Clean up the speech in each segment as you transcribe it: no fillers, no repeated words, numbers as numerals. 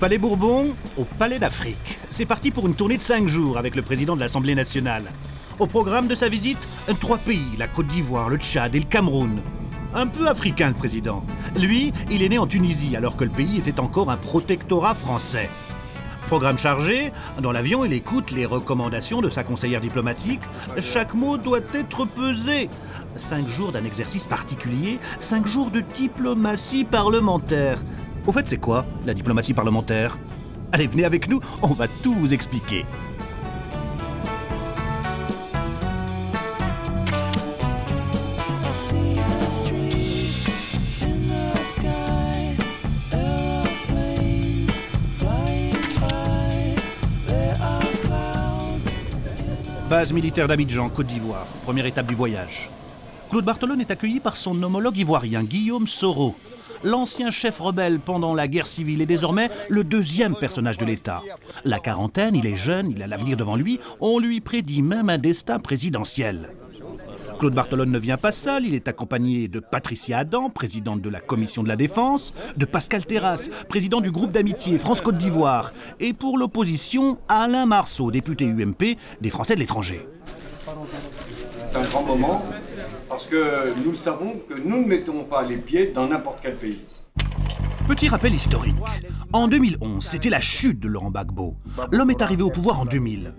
Palais Bourbon au Palais d'Afrique. C'est parti pour une tournée de 5 jours avec le président de l'Assemblée nationale. Au programme de sa visite, 3 pays, la Côte d'Ivoire, le Tchad et le Cameroun. Un peu africain, le président. Lui, il est né en Tunisie, alors que le pays était encore un protectorat français. Programme chargé, dans l'avion, il écoute les recommandations de sa conseillère diplomatique. Chaque mot doit être pesé. 5 jours d'un exercice particulier, 5 jours de diplomatie parlementaire. Au fait, c'est quoi, la diplomatie parlementaire? Allez, venez avec nous, on va tout vous expliquer. Base militaire d'Abidjan, Côte d'Ivoire, première étape du voyage. Claude Barthelone est accueilli par son homologue ivoirien, Guillaume Soro. L'ancien chef rebelle pendant la guerre civile est désormais le 2e personnage de l'État. La quarantaine, il est jeune, il a l'avenir devant lui, on lui prédit même un destin présidentiel. Claude Barthelone ne vient pas seul, il est accompagné de Patricia Adam, présidente de la Commission de la Défense, de Pascal Terrasse, président du groupe d'amitié France-Côte d'Ivoire, et pour l'opposition, Alain Marceau, député UMP des Français de l'étranger. C'est un grand moment, parce que nous savons que nous ne mettons pas les pieds dans n'importe quel pays. Petit rappel historique. En 2011, c'était la chute de Laurent Gbagbo. L'homme est arrivé au pouvoir en 2000.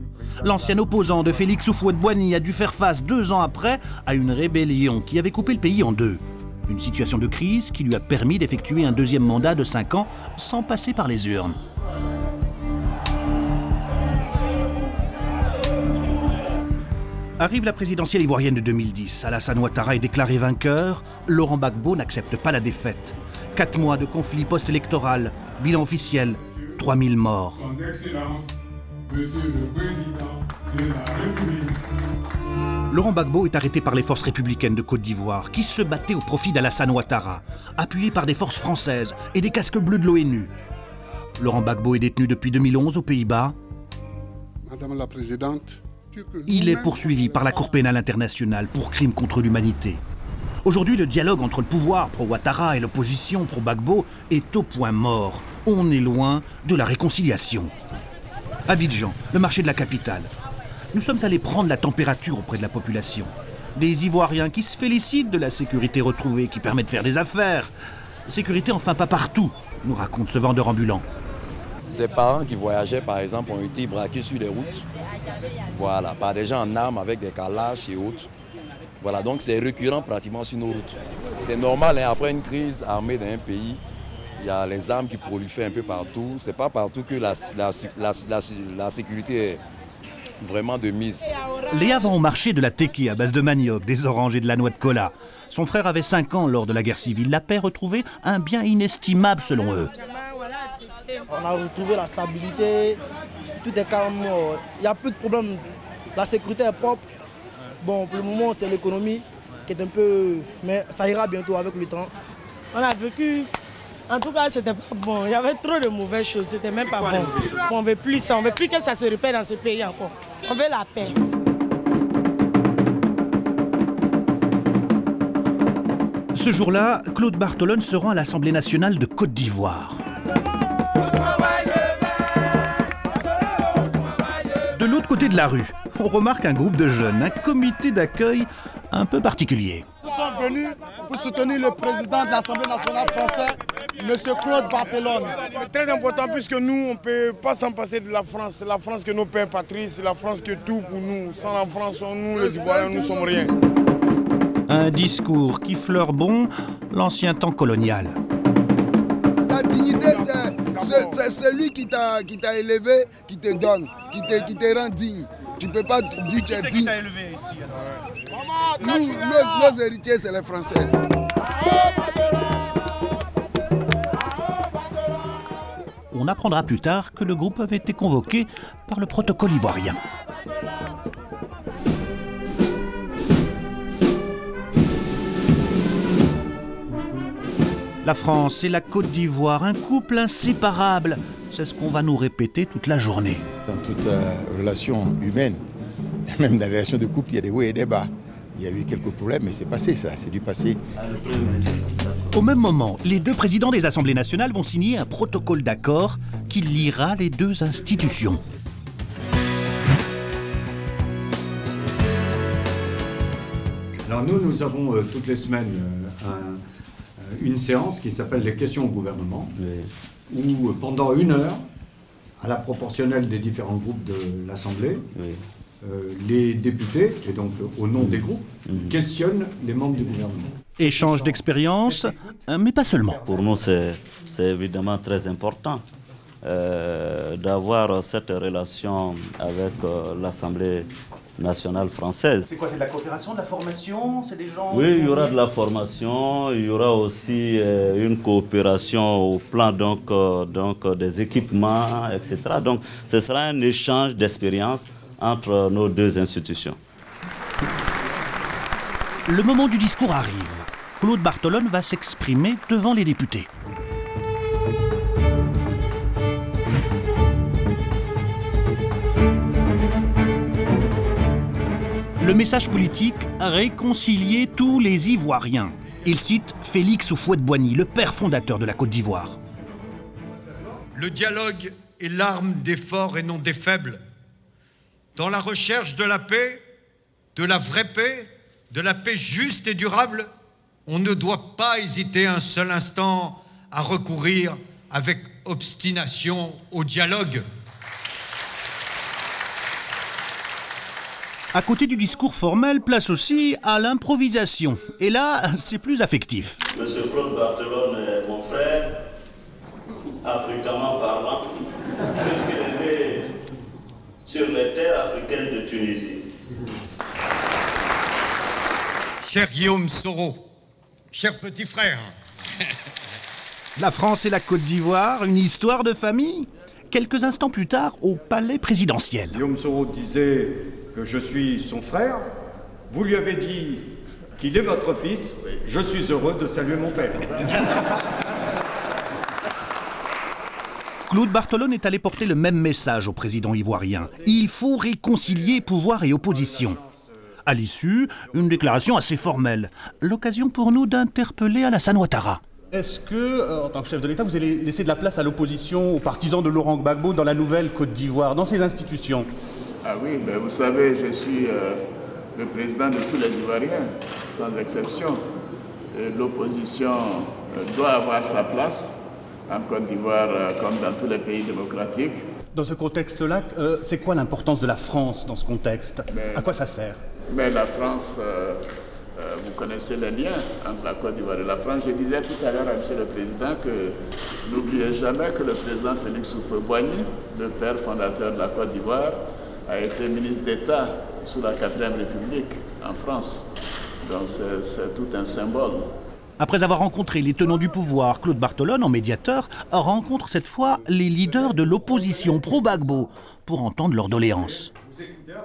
L'ancien opposant de Félix Houphouët-Boigny a dû faire face 2 ans après à une rébellion qui avait coupé le pays en 2. Une situation de crise qui lui a permis d'effectuer un 2e mandat de 5 ans sans passer par les urnes. Arrive la présidentielle ivoirienne de 2010. Alassane Ouattara est déclaré vainqueur. Laurent Gbagbo n'accepte pas la défaite. 4 mois de conflit post-électoral. Bilan officiel, 3000 morts. Son Excellence, Monsieur le Président de la République. Laurent Gbagbo est arrêté par les forces républicaines de Côte d'Ivoire qui se battaient au profit d'Alassane Ouattara, appuyé par des forces françaises et des casques bleus de l'ONU. Laurent Gbagbo est détenu depuis 2011 aux Pays-Bas. Madame la Présidente, il est poursuivi par la Cour pénale internationale pour crimes contre l'humanité. Aujourd'hui, le dialogue entre le pouvoir pro-Ouattara et l'opposition pro-Gbagbo est au point mort. On est loin de la réconciliation. Abidjan, le marché de la capitale. Nous sommes allés prendre la température auprès de la population. Des Ivoiriens qui se félicitent de la sécurité retrouvée, qui permet de faire des affaires. Sécurité enfin pas partout, nous raconte ce vendeur ambulant. Des parents qui voyageaient, par exemple, ont été braqués sur les routes. Voilà, par des gens en armes avec des calaches et autres. Voilà, donc c'est récurrent pratiquement sur nos routes. C'est normal, hein, après une crise armée d'un pays, il y a les armes qui prolifèrent un peu partout. C'est pas partout que la sécurité est vraiment de mise. Léa vend au marché de la téké à base de manioc, des oranges et de la noix de cola. Son frère avait 5 ans lors de la guerre civile. La paix retrouvée, un bien inestimable selon eux. On a retrouvé la stabilité, tout est calme, il n'y a plus de problème. La sécurité est propre. Bon, pour le moment, c'est l'économie qui est un peu... Mais ça ira bientôt avec le temps. On a vécu... En tout cas, c'était pas bon. Il y avait trop de mauvaises choses. C'était même pas bon. On ne veut plus ça. On ne veut plus que ça se répète dans ce pays encore. On veut la paix. Ce jour-là, Claude Barthelone se rend à l'Assemblée nationale de Côte d'Ivoire. De l'autre côté de la rue, on remarque un groupe de jeunes, un comité d'accueil un peu particulier. Nous sommes venus pour soutenir le président de l'Assemblée nationale française, M. Claude Barthelone. C'est très important puisque nous, on ne peut pas s'en passer de la France. C'est la France que nos pères patries, c'est la France qui est tout pour nous. Sans la France, nous, les Ivoiriens, nous ne sommes rien. Un discours qui fleure bon l'ancien temps colonial. La dignité, c'est celui qui t'a élevé, qui te donne, qui te rend digne. Tu ne peux pas dire que tu es digne. Nous, nos héritiers, c'est les Français. On apprendra plus tard que le groupe avait été convoqué par le protocole ivoirien. La France et la Côte d'Ivoire, un couple inséparable. C'est ce qu'on va nous répéter toute la journée. Dans toute relation humaine, même dans les relations de couple, il y a des hauts et des bas. Il y a eu quelques problèmes, mais c'est passé ça, c'est du passé. Au même moment, les deux présidents des assemblées nationales vont signer un protocole d'accord qui liera les deux institutions. Alors nous avons toutes les semaines une séance qui s'appelle les questions au gouvernement, où pendant 1 heure, à la proportionnelle des différents groupes de l'Assemblée, les députés, et donc au nom des groupes, questionnent les membres du gouvernement. Échange d'expériences, mais pas seulement. Pour nous, c'est évidemment très important d'avoir cette relation avec l'Assemblée nationale française. C'est quoi, c'est de la coopération, de la formation? C'est des gens... Oui, il y aura de la formation, il y aura aussi une coopération au plan donc des équipements, etc. Donc ce sera un échange d'expériences entre nos deux institutions. Le moment du discours arrive. Claude Bartolone va s'exprimer devant les députés. Le message politique, réconcilier tous les Ivoiriens. Il cite Félix Houphouët-Boigny, le père fondateur de la Côte d'Ivoire. Le dialogue est l'arme des forts et non des faibles. Dans la recherche de la paix, de la vraie paix, de la paix juste et durable, on ne doit pas hésiter un seul instant à recourir avec obstination au dialogue. À côté du discours formel, place aussi à l'improvisation. Et là, c'est plus affectif. Monsieur Claude Bartolone est mon frère, africanement parlant, puisqu'il est né sur les terres africaines de Tunisie. Cher Guillaume Soro, cher petit frère. La France et la Côte d'Ivoire, une histoire de famille. Quelques instants plus tard, au palais présidentiel. Guillaume Soro disait que je suis son frère. Vous lui avez dit qu'il est votre fils. Je suis heureux de saluer mon père. Claude Bartolone est allé porter le même message au président ivoirien. Il faut réconcilier pouvoir et opposition. À l'issue, une déclaration assez formelle. L'occasion pour nous d'interpeller Alassane Ouattara. Est-ce que, en tant que chef de l'État, vous allez laisser de la place à l'opposition, aux partisans de Laurent Gbagbo dans la nouvelle Côte d'Ivoire, dans ces institutions? Ah oui, ben vous savez, je suis le président de tous les Ivoiriens, sans exception. L'opposition doit avoir sa place en Côte d'Ivoire comme dans tous les pays démocratiques. Dans ce contexte-là, c'est quoi l'importance de la France dans ce contexte? À quoi ça sert? Mais la France, vous connaissez les liens entre la Côte d'Ivoire et la France. Je disais tout à l'heure à M. le Président que n'oubliez jamais que le président Félix Houphouët-Boigny, le père fondateur de la Côte d'Ivoire, a été ministre d'État sous la 4e République en France. Donc c'est tout un symbole. Après avoir rencontré les tenants du pouvoir, Claude Bartolone, en médiateur, rencontre cette fois les leaders de l'opposition pro-Gbagbo pour entendre leurs doléances.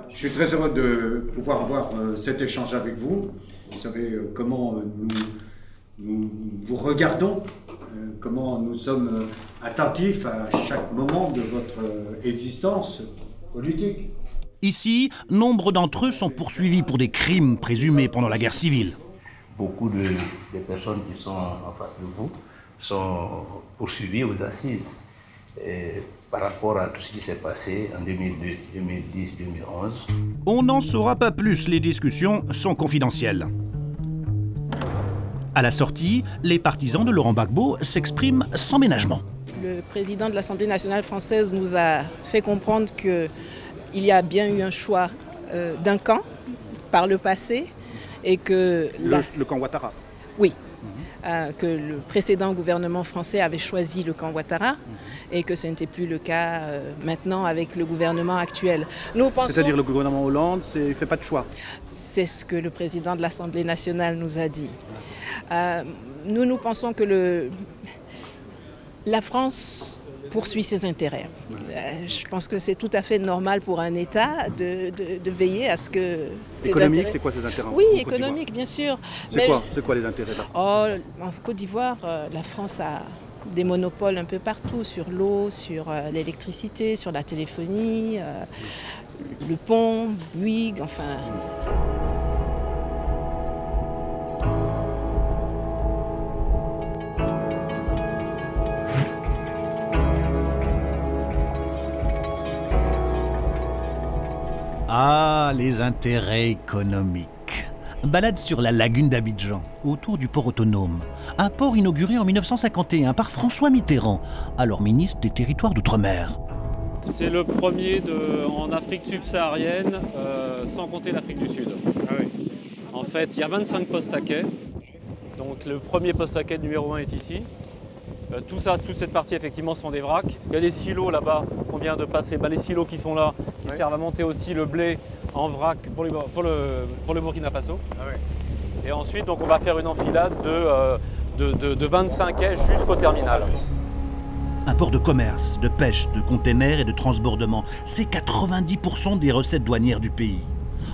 Je suis très heureux de pouvoir avoir cet échange avec vous. Vous savez comment nous vous regardons, comment nous sommes attentifs à chaque moment de votre existence politique. Ici, nombre d'entre eux sont poursuivis pour des crimes présumés pendant la guerre civile. Beaucoup des personnes qui sont en face de vous sont poursuivies aux assises. Et par rapport à tout ce qui s'est passé en 2002, 2010, 2011. On n'en saura pas plus, les discussions sont confidentielles. À la sortie, les partisans de Laurent Gbagbo s'expriment sans ménagement. Le président de l'Assemblée nationale française nous a fait comprendre qu'il y a bien eu un choix d'un camp par le passé et que... Le camp Ouattara. Oui. Que le précédent gouvernement français avait choisi le camp Ouattara et que ce n'était plus le cas maintenant avec le gouvernement actuel. C'est-à-dire le gouvernement Hollande, il ne fait pas de choix? C'est ce que le président de l'Assemblée nationale nous a dit. Nous pensons que la France poursuit ses intérêts. Je pense que c'est tout à fait normal pour un État de veiller à ce que ses économique, c'est quoi ses intérêts? Oui, économique, bien sûr. C'est quoi les intérêts là? En Côte d'Ivoire, la France a des monopoles un peu partout, sur l'eau, sur l'électricité, sur la téléphonie, le pont, Bouygues, enfin... les intérêts économiques. Balade sur la lagune d'Abidjan, autour du port autonome. Un port inauguré en 1951 par François Mitterrand, alors ministre des Territoires d'Outre-mer. C'est le premier en Afrique subsaharienne, sans compter l'Afrique du Sud. Ah oui. En fait, il y a 25 postes à quai. Donc le premier poste à quai numéro 1 est ici. Toute cette partie, effectivement, sont des vracs. Il y a des silos là-bas qu'on vient de passer. Les silos qui sont là, qui servent à monter aussi le blé en vrac pour le Burkina Faso. Ah ouais. Et ensuite, donc, on va faire une enfilade de 25 quais jusqu'au terminal. Un port de commerce, de pêche, de containers et de transbordement. C'est 90% des recettes douanières du pays.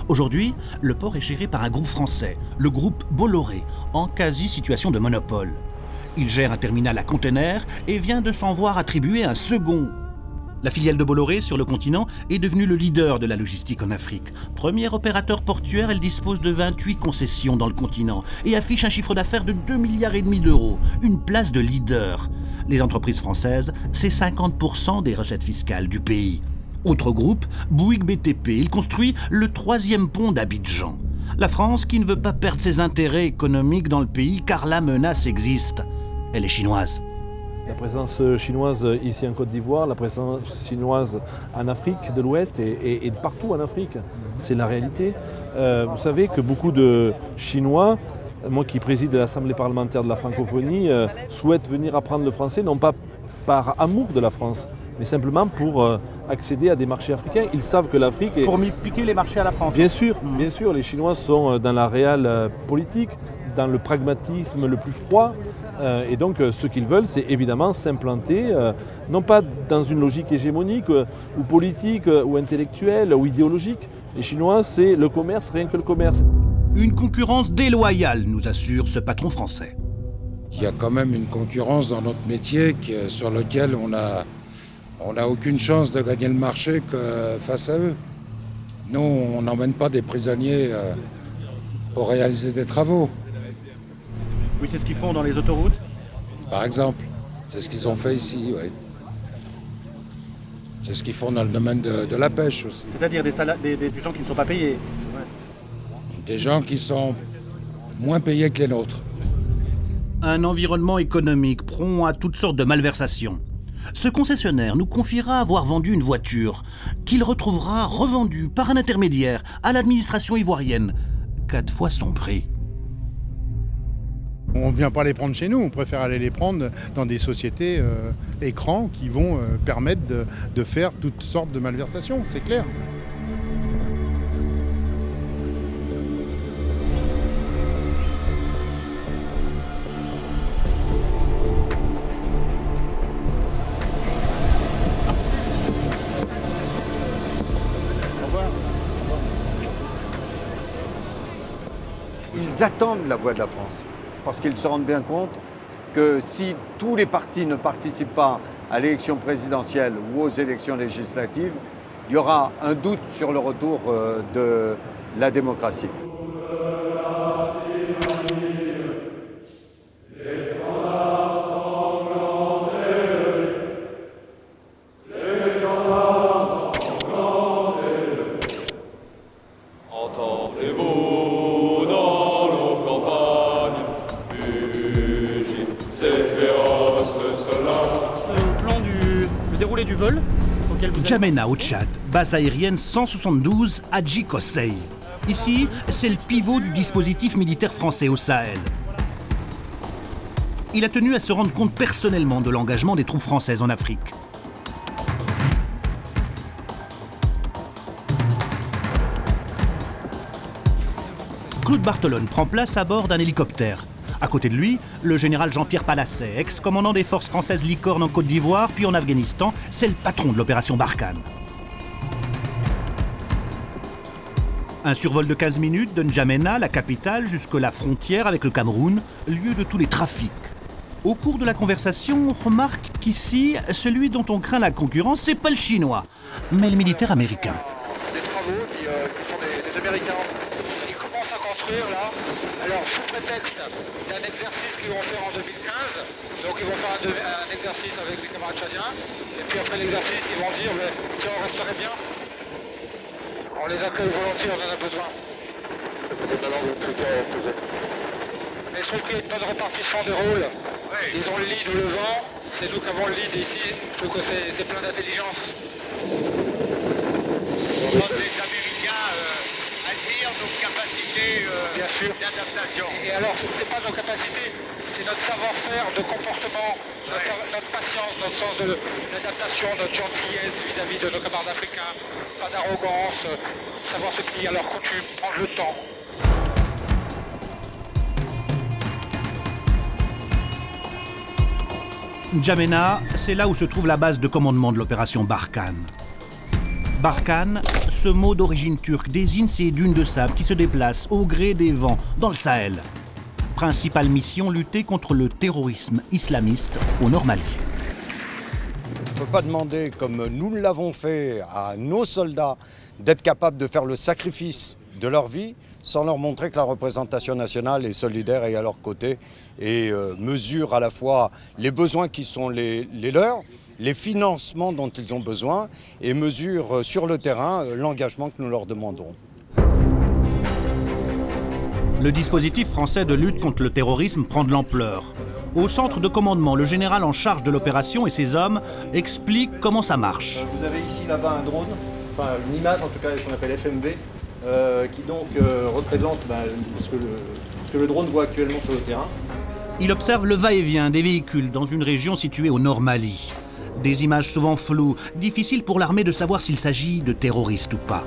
Aujourd'hui, le port est géré par un groupe français, le groupe Bolloré, en quasi-situation de monopole. Il gère un terminal à containers et vient de s'en voir attribuer un second. La filiale de Bolloré sur le continent est devenue le leader de la logistique en Afrique. Premier opérateur portuaire, elle dispose de 28 concessions dans le continent et affiche un chiffre d'affaires de 2,5 milliards d'euros. Une place de leader. Les entreprises françaises, c'est 50% des recettes fiscales du pays. Autre groupe, Bouygues BTP, il construit le 3e pont d'Abidjan. La France qui ne veut pas perdre ses intérêts économiques dans le pays car la menace existe. Elle est chinoise. La présence chinoise ici en Côte d'Ivoire, la présence chinoise en Afrique de l'Ouest et partout en Afrique, c'est la réalité. Vous savez que beaucoup de Chinois, moi qui préside l'Assemblée parlementaire de la francophonie, souhaitent venir apprendre le français, non pas par amour de la France, mais simplement pour accéder à des marchés africains. Ils savent que l'Afrique est... Pour piquer les marchés à la France. Bien sûr, les Chinois sont dans la réelle politique, dans le pragmatisme le plus froid. Et donc ce qu'ils veulent, c'est évidemment s'implanter, non pas dans une logique hégémonique ou politique ou intellectuelle ou idéologique. Les Chinois, c'est le commerce, rien que le commerce. Une concurrence déloyale, nous assure ce patron français. Il y a quand même une concurrence dans notre métier sur lequel on n'a aucune chance de gagner le marché que face à eux. Nous, on n'emmène pas des prisonniers pour réaliser des travaux. Oui, c'est ce qu'ils font dans les autoroutes? Par exemple, c'est ce qu'ils ont fait ici, oui. C'est ce qu'ils font dans le domaine de la pêche aussi. C'est-à-dire des gens qui ne sont pas payés? Des gens qui sont moins payés que les nôtres. Un environnement économique prompt à toutes sortes de malversations. Ce concessionnaire nous confiera avoir vendu une voiture qu'il retrouvera revendue par un intermédiaire à l'administration ivoirienne, 4 fois son prix. On ne vient pas les prendre chez nous, on préfère aller les prendre dans des sociétés écrans qui vont permettre de faire toutes sortes de malversations, c'est clair. Ils attendent la voix de la France, parce qu'ils se rendent bien compte que si tous les partis ne participent pas à l'élection présidentielle ou aux élections législatives, il y aura un doute sur le retour de la démocratie. Du vol N'Djamena au Tchad, base aérienne 172 Hadji Kossei. Ici, c'est le pivot du dispositif militaire français au Sahel. Il a tenu à se rendre compte personnellement de l'engagement des troupes françaises en Afrique. Claude Barthelone prend place à bord d'un hélicoptère. À côté de lui, le général Jean-Pierre Palasset, ex-commandant des forces françaises Licorne en Côte d'Ivoire, puis en Afghanistan, c'est le patron de l'opération Barkhane. Un survol de 15 minutes de N'Djamena, la capitale, jusque la frontière avec le Cameroun, lieu de tous les trafics. Au cours de la conversation, on remarque qu'ici, celui dont on craint la concurrence, c'est pas le chinois, mais le militaire américain. Des travaux qui sont des Américains. Ils commencent à construire là. Alors, sous prétexte d'un exercice qu'ils vont faire en 2015, donc ils vont faire un exercice avec les camarades tchadiens, et puis après l'exercice, ils vont dire, mais si on resterait bien. On les accueille volontiers, on en a besoin. Mais je trouve qu'il y a une bonne répartition des rôles. Ils ont le lead ou le vent, c'est nous qui avons le lead ici. Je trouve que c'est plein d'intelligence. On demande les Américains à dire nos capacités d'adaptation. Et alors, ce n'est pas nos capacités, c'est notre savoir-faire de comportement, notre patience, notre sens de l'adaptation, notre gentillesse vis-à-vis de nos camarades africains. Pas d'arrogance, savoir se plier à leurs coutumes, prendre le temps. N'Djamena, c'est là où se trouve la base de commandement de l'opération Barkhane. Barkhane, ce mot d'origine turque désigne ces dunes de sable qui se déplacent au gré des vents dans le Sahel. Principale mission, lutter contre le terrorisme islamiste au Nord Mali. On ne peut pas demander, comme nous l'avons fait à nos soldats, d'être capables de faire le sacrifice de leur vie sans leur montrer que la représentation nationale est solidaire et à leur côté et mesure à la fois les besoins qui sont les leurs, les financements dont ils ont besoin et mesure sur le terrain l'engagement que nous leur demandons. Le dispositif français de lutte contre le terrorisme prend de l'ampleur. Au centre de commandement, le général en charge de l'opération et ses hommes expliquent comment ça marche. Vous avez ici là-bas un drone, enfin une image en tout cas qu'on appelle FMV, qui donc représente ce que le drone voit actuellement sur le terrain. Il observe le va-et-vient des véhicules dans une région située au Nord Mali. Des images souvent floues, difficiles pour l'armée de savoir s'il s'agit de terroristes ou pas.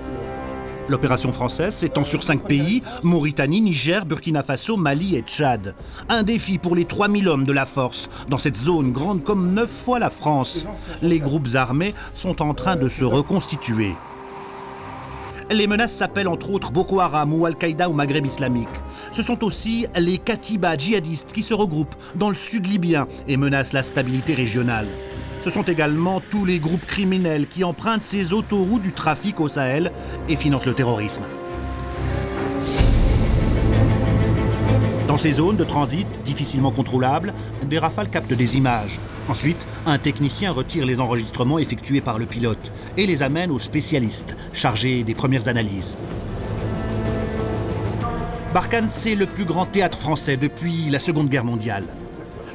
L'opération française s'étend sur 5 pays, Mauritanie, Niger, Burkina Faso, Mali et Tchad. Un défi pour les 3000 hommes de la force, dans cette zone grande comme 9 fois la France. Les groupes armés sont en train de se reconstituer. Les menaces s'appellent entre autres Boko Haram ou Al-Qaïda au Maghreb islamique. Ce sont aussi les Katiba djihadistes qui se regroupent dans le sud libyen et menacent la stabilité régionale. Ce sont également tous les groupes criminels qui empruntent ces autoroutes du trafic au Sahel et financent le terrorisme. Dans ces zones de transit difficilement contrôlables, des rafales captent des images. Ensuite, un technicien retire les enregistrements effectués par le pilote et les amène aux spécialistes chargés des premières analyses. Barkhane, c'est le plus grand théâtre français depuis la Seconde Guerre mondiale.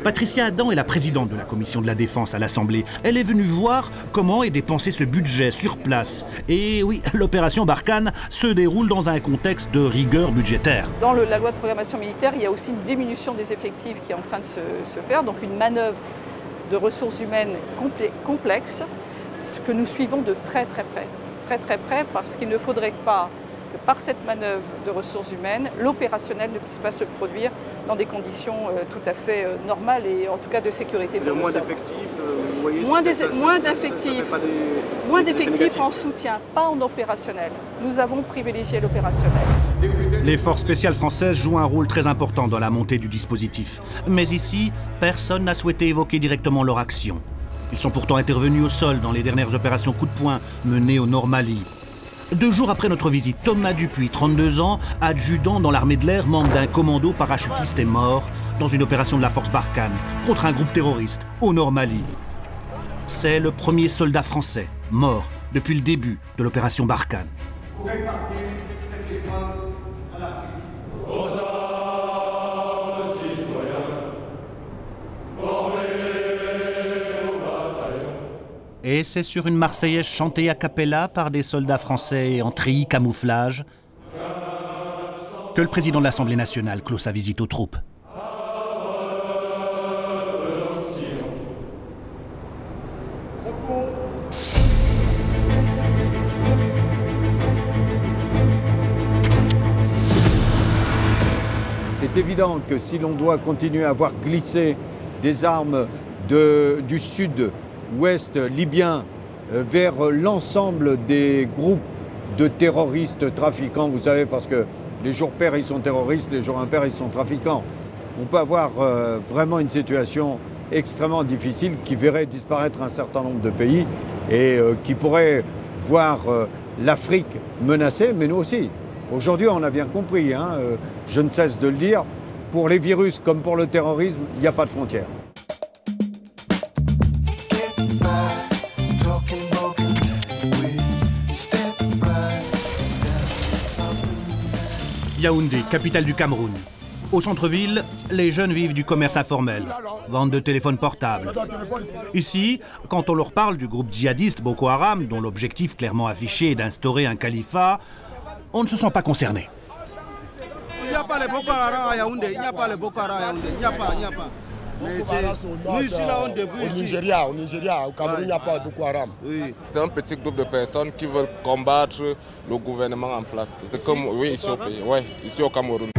Patricia Adam est la présidente de la commission de la défense à l'Assemblée. Elle est venue voir comment est dépensé ce budget sur place. Et oui, l'opération Barkhane se déroule dans un contexte de rigueur budgétaire. Dans la loi de programmation militaire, il y a aussi une diminution des effectifs qui est en train de se faire, donc une manœuvre de ressources humaines complexe, ce que nous suivons de très près, parce qu'il ne faudrait pas que par cette manœuvre de ressources humaines, l'opérationnel ne puisse pas se produire dans des conditions tout à fait normales et en tout cas de sécurité. Moins d'effectifs, moins d'effectifs en soutien, pas en opérationnel. Nous avons privilégié l'opérationnel. Les forces spéciales françaises jouent un rôle très important dans la montée du dispositif. Mais ici, personne n'a souhaité évoquer directement leur action. Ils sont pourtant intervenus au sol dans les dernières opérations coup de poing menées au Nord Mali. 2 jours après notre visite, Thomas Dupuis, 32 ans, adjudant dans l'armée de l'air, membre d'un commando parachutiste, est mort dans une opération de la force Barkhane contre un groupe terroriste au Nord Mali. C'est le premier soldat français mort depuis le début de l'opération Barkhane. Et c'est sur une Marseillaise chantée a cappella par des soldats français en treillis camouflage que le président de l'Assemblée nationale clôt sa visite aux troupes. C'est évident que si l'on doit continuer à voir glisser des armes du sud-ouest libyen vers l'ensemble des groupes de terroristes trafiquants, vous savez, parce que les jours pairs ils sont terroristes, les jours impairs ils sont trafiquants. On peut avoir vraiment une situation extrêmement difficile qui verrait disparaître un certain nombre de pays et qui pourrait voir l'Afrique menacée, mais nous aussi. Aujourd'hui, on a bien compris, je ne cesse de le dire, pour les virus comme pour le terrorisme, il n'y a pas de frontières. Yaoundé, capitale du Cameroun. Au centre-ville, les jeunes vivent du commerce informel, vendent de téléphones portables. Ici, quand on leur parle du groupe djihadiste Boko Haram, dont l'objectif clairement affiché est d'instaurer un califat, on ne se sent pas concerné. Il n'y a pas les Boko Haram à Yaoundé, il n'y a pas les Boko Haram à Yaoundé, il n'y a pas. Nous ici là on débute. Au Nigeria, au Cameroun, il n'y a pas de Boko Haram. Oui. C'est un petit groupe de personnes qui veulent combattre le gouvernement en place. C'est comme, oui, ici au pays, ouais, ici au Cameroun.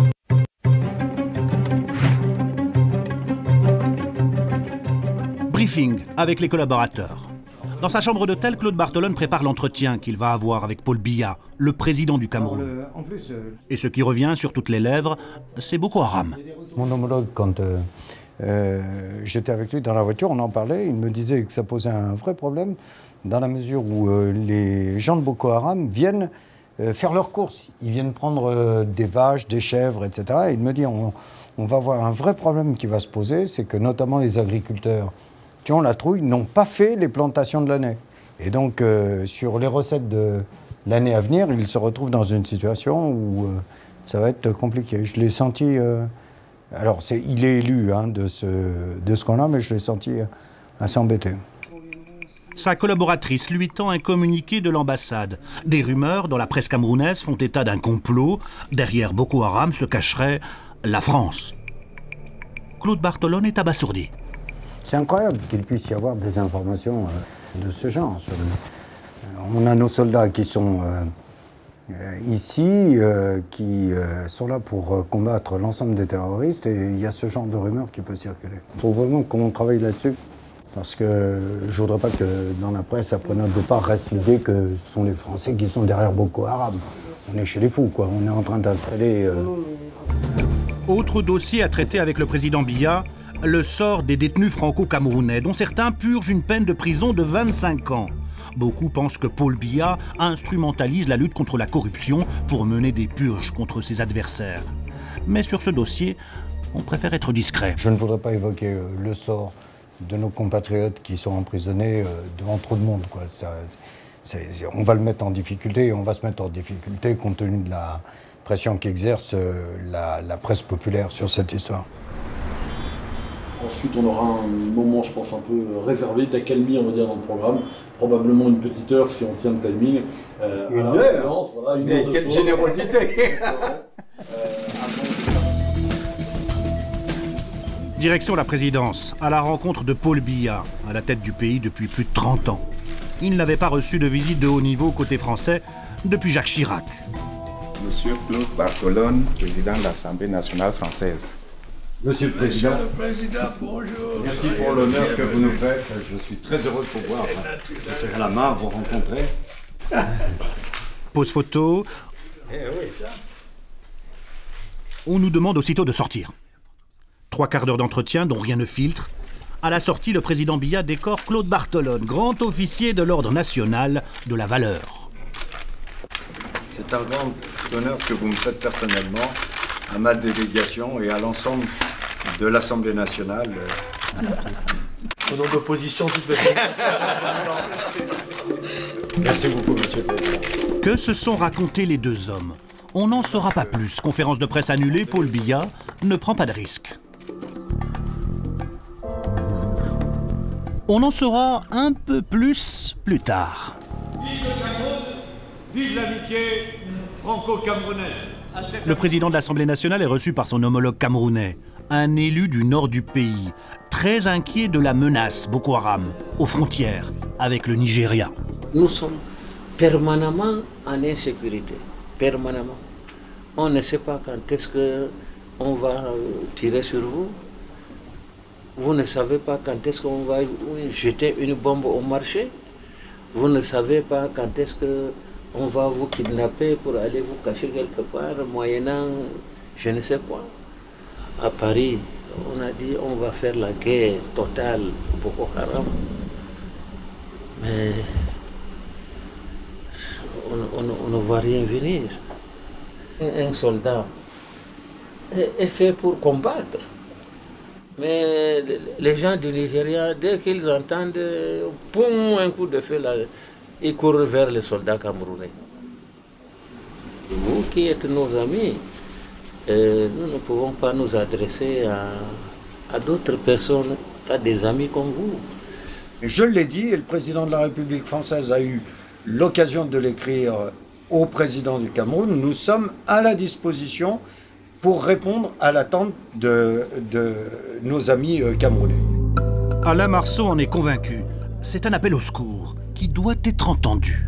Briefing avec les collaborateurs. Dans sa chambre d'hôtel, Claude Barthelone prépare l'entretien qu'il va avoir avec Paul Biya, le président du Cameroun. Et ce qui revient sur toutes les lèvres, c'est Boko Haram. Mon homologue, quand j'étais avec lui dans la voiture, on en parlait, il me disait que ça posait un vrai problème dans la mesure où les gens de Boko Haram viennent faire leurs courses. Ils viennent prendre des vaches, des chèvres, etc. Et il me dit, on va avoir un vrai problème qui va se poser, c'est que notamment les agriculteurs qui ont la trouille n'ont pas fait les plantations de l'année. Et donc, sur les recettes de l'année à venir, ils se retrouvent dans une situation où ça va être compliqué. Je l'ai senti... alors, il est élu de ce qu'on a, mais je l'ai senti assez embêté. Sa collaboratrice lui tend un communiqué de l'ambassade. Des rumeurs dans la presse camerounaise font état d'un complot. Derrière Boko Haram se cacherait la France. Claude Barthelone est abasourdi. C'est incroyable qu'il puisse y avoir des informations de ce genre. On a nos soldats qui sont ici, qui sont là pour combattre l'ensemble des terroristes, et il y a ce genre de rumeurs qui peut circuler. Il faut vraiment qu'on travaille là-dessus, parce que je ne voudrais pas que dans la presse, après notre départ, reste l'idée que ce sont les Français qui sont derrière Boko Haram. On est chez les fous, quoi. On est en train d'installer... Autre dossier à traiter avec le président Biya, le sort des détenus franco-camerounais, dont certains purgent une peine de prison de 25 ans. Beaucoup pensent que Paul Biya instrumentalise la lutte contre la corruption pour mener des purges contre ses adversaires. Mais sur ce dossier, on préfère être discret. Je ne voudrais pas évoquer le sort de nos compatriotes qui sont emprisonnés devant trop de monde, quoi. On va le mettre en difficulté, et on va se mettre en difficulté compte tenu de la pression qu'exerce la presse populaire sur cette histoire. Ensuite, on aura un moment, je pense, un peu réservé, d'accalmie, on va dire, dans le programme. Probablement une petite heure, si on tient le timing. Une heure voilà, mais heure quelle générosité Direction la présidence, à la rencontre de Paul Biya, à la tête du pays depuis plus de 30 ans. Il n'avait pas reçu de visite de haut niveau côté français depuis Jacques Chirac. Monsieur Claude Barthelone, président de l'Assemblée nationale française. Monsieur le Président. Monsieur le Président, bonjour. Merci pour l'honneur que vous nous faites. Je suis très heureux de pouvoir vous serrer la main, vous rencontrer. Pause photo. Eh oui. On nous demande aussitôt de sortir. 3 quarts d'heure d'entretien dont rien ne filtre. À la sortie, le président Biya décore Claude Barthelone, grand officier de l'ordre national de la valeur. C'est un grand honneur que vous me faites personnellement, à ma délégation et à l'ensemble de l'Assemblée nationale. Au nom d'opposition, toute la... Merci beaucoup, monsieur le Président. Que se sont racontés les deux hommes? On n'en saura pas plus. Conférence de presse annulée, Paul Biya ne prend pas de risque. On en saura un peu plus tard. Vive le Cameroun, vive l'amitié franco-camerounaise. Le président de l'Assemblée nationale est reçu par son homologue camerounais, un élu du nord du pays, très inquiet de la menace Boko Haram aux frontières avec le Nigeria. Nous sommes permanemment en insécurité, permanemment. On ne sait pas quand est-ce qu'on va tirer sur vous. Vous ne savez pas quand est-ce qu'on va jeter une bombe au marché. Vous ne savez pas quand est-ce qu'on va vous kidnapper pour aller vous cacher quelque part, moyennant je ne sais quoi. À Paris, on a dit on va faire la guerre totale Boko Haram. Mais on ne voit rien venir. Un soldat est fait pour combattre. Mais les gens du Nigeria, dès qu'ils entendent poum, un coup de feu, là, ils courent vers les soldats camerounais. Vous qui êtes nos amis, nous ne pouvons pas nous adresser à d'autres personnes qu'à des amis comme vous. Je l'ai dit, et le président de la République française a eu l'occasion de l'écrire au président du Cameroun. Nous sommes à la disposition pour répondre à l'attente de nos amis camerounais. Alain Marceau en est convaincu. C'est un appel au secours qui doit être entendu.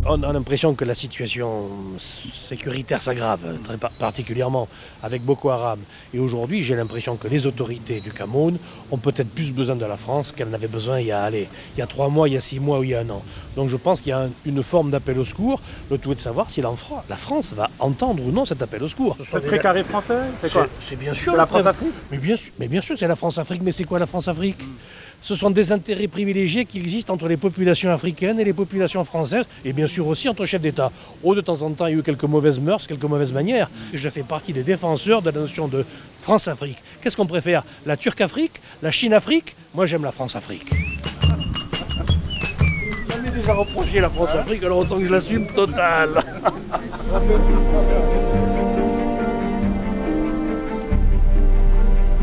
On a l'impression que la situation sécuritaire s'aggrave, très particulièrement avec Boko Haram. Et aujourd'hui, j'ai l'impression que les autorités du Cameroun ont peut-être plus besoin de la France qu'elles n'avaient besoin il y a 3 mois, il y a 6 mois ou il y a 1 an. Donc je pense qu'il y a une forme d'appel au secours. Le tout est de savoir si la France va entendre ou non cet appel au secours. C'est très carré français? C'est quoi? C'est bien sûr. C'est la France-Afrique? Mais bien sûr, c'est la France-Afrique. Mais c'est quoi la France-Afrique? Ce sont des intérêts privilégiés qui existent entre les populations africaines et les populations françaises, et bien sûr aussi entre chefs d'État. De temps en temps, il y a eu quelques mauvaises mœurs, quelques mauvaises manières. Je fais partie des défenseurs de la notion de France-Afrique. Qu'est-ce qu'on préfère? La Turque-Afrique? La Chine-Afrique? Moi, j'aime la France-Afrique. J'en ai déjà reproché la France-Afrique, alors autant que je l'assume total.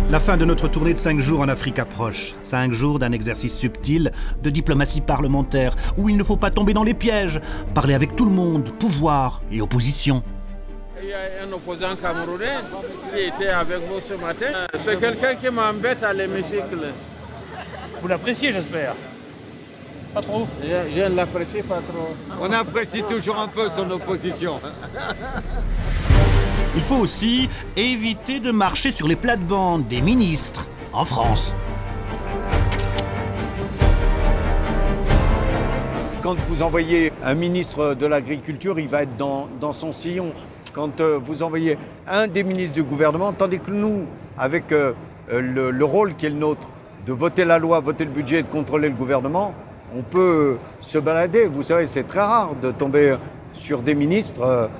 La fin de notre tournée de 5 jours en Afrique approche. 5 jours d'un exercice subtil de diplomatie parlementaire où il ne faut pas tomber dans les pièges, parler avec tout le monde, pouvoir et opposition. Il y a un opposant camerounais qui était avec vous ce matin. C'est quelqu'un qui m'embête à l'hémicycle. Vous l'appréciez, j'espère? Pas trop? Je ne l'apprécie pas trop. On apprécie toujours un peu son opposition. Il faut aussi éviter de marcher sur les plates-bandes des ministres en France. Quand vous envoyez un ministre de l'Agriculture, il va être dans son sillon. Quand vous envoyez un des ministres du gouvernement, tandis que nous, avec le rôle qui est le nôtre, de voter la loi, voter le budget et de contrôler le gouvernement, on peut se balader. Vous savez, c'est très rare de tomber sur des ministres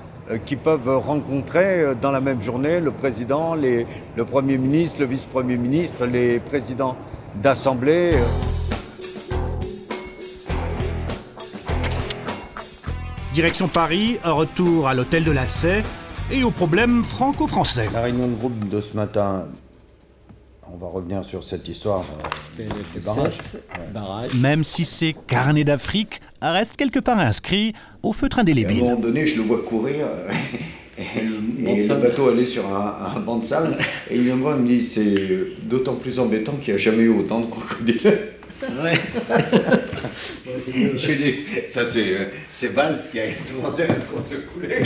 qui peuvent rencontrer dans la même journée le président, le Premier ministre, le vice-premier ministre, les présidents d'assemblée. Direction Paris, un retour à l'hôtel de la Sey et aux problèmes franco-français. La réunion de groupe de ce matin, on va revenir sur cette histoire des barrages. Même si ces carnets d'Afrique restent quelque part inscrits au feutre indélébile. À un moment donné, je le vois courir et le bateau allait sur un banc de sable et il vient me voir et me dit c'est d'autant plus embêtant qu'il n'y a jamais eu autant de crocodiles. Ouais. Je dis, ça c'est Valls qui a demandé à ce qu'on se coulait.